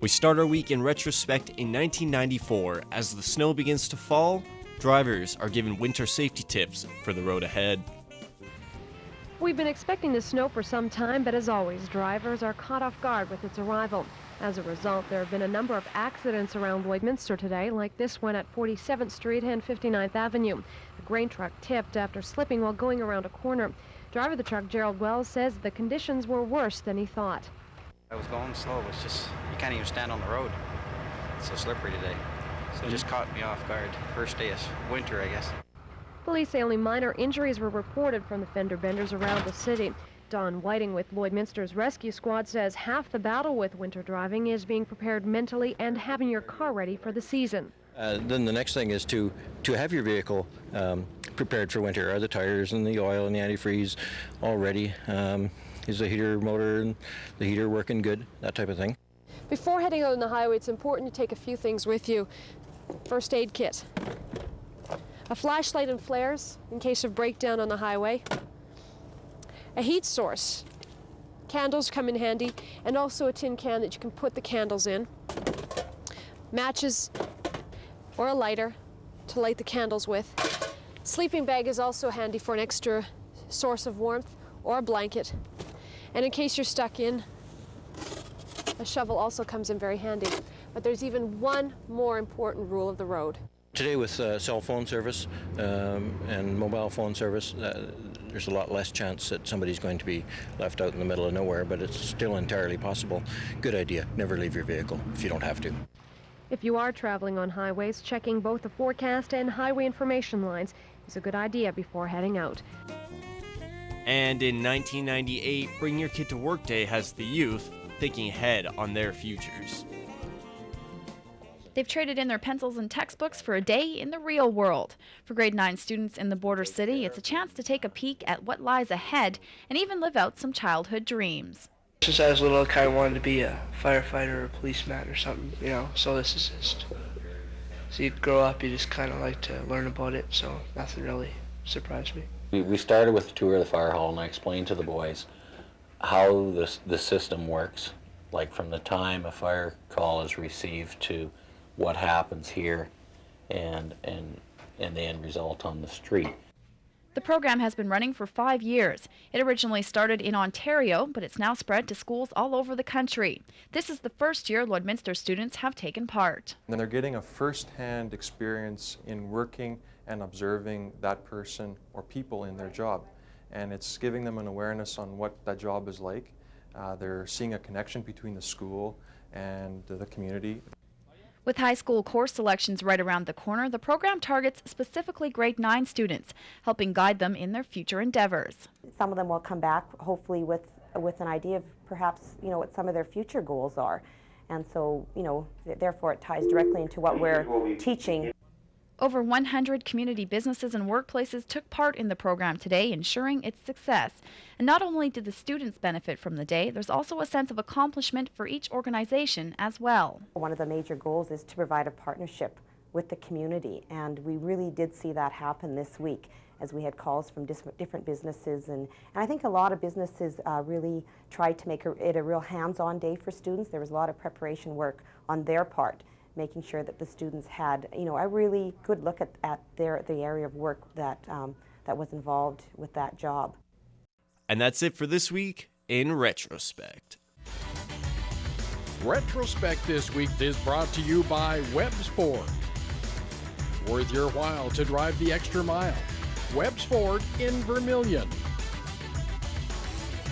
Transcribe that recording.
We start our week in retrospect in 1994. As the snow begins to fall, drivers are given winter safety tips for the road ahead. We've been expecting the snow for some time, but as always, drivers are caught off guard with its arrival. As a result, there have been a number of accidents around Lloydminster today, like this one at 47th Street and 59th Avenue. The grain truck tipped after slipping while going around a corner. Driver of the truck, Gerald Wells, says the conditions were worse than he thought. I was going slow. It's just, you can't even stand on the road. It's so slippery today. So it just caught me off guard. First day of winter, I guess. Police say only minor injuries were reported from the fender benders around the city. Don Whiting with Lloydminster's rescue squad says half the battle with winter driving is being prepared mentally and having your car ready for the season. Then the next thing is to have your vehicle prepared for winter. Are the tires and the oil and the antifreeze all ready? Is the heater motor and the heater working good? That type of thing. Before heading out on the highway, it's important to take a few things with you. First aid kit, a flashlight and flares in case of breakdown on the highway, a heat source, candles come in handy, and also a tin can that you can put the candles in, matches or a lighter to light the candles with. Sleeping bag is also handy for an extra source of warmth, or a blanket. And in case you're stuck in, a shovel also comes in very handy. But there's even one more important rule of the road. Today with cell phone service and mobile phone service, there's a lot less chance that somebody's going to be left out in the middle of nowhere, but it's still entirely possible. Good idea. Never leave your vehicle if you don't have to. If you are traveling on highways, checking both the forecast and highway information lines is a good idea before heading out. And in 1998, Bring Your Kid to Work Day has the youth thinking ahead on their futures. They've traded in their pencils and textbooks for a day in the real world. For grade 9 students in the border city, it's a chance to take a peek at what lies ahead and even live out some childhood dreams. Since I was little, I kind of wanted to be a firefighter or a policeman or something, you know, so this is just, so you grow up, you just kind of like to learn about it, so nothing really surprised me. We started with a tour of the fire hall, and I explained to the boys how the system works, like from the time a fire call is received to what happens here and the end result on the street. The program has been running for 5 years. It originally started in Ontario, but it's now spread to schools all over the country. This is the first year Lloydminster students have taken part. And they're getting a first-hand experience in working and observing that person or people in their job. And it's giving them an awareness on what that job is like. They're seeing a connection between the school and the community. With high school course selections right around the corner, the program targets specifically grade 9 students, helping guide them in their future endeavors. Some of them will come back hopefully with an idea of perhaps, you know, what some of their future goals are. And so, you know, therefore it ties directly into what we're teaching. Over 100 community businesses and workplaces took part in the program today, ensuring its success. And not only did the students benefit from the day, there's also a sense of accomplishment for each organization as well. One of the major goals is to provide a partnership with the community, and we really did see that happen this week as we had calls from different businesses, and I think a lot of businesses really tried to make it a real hands-on day for students. There was a lot of preparation work on their part, making sure that the students had, you know, a really good look at the area of work that was involved with that job. And that's it for this week in Retrospect. Retrospect this week is brought to you by Webb's Ford. Worth your while to drive the extra mile. Webb's Ford in Vermilion.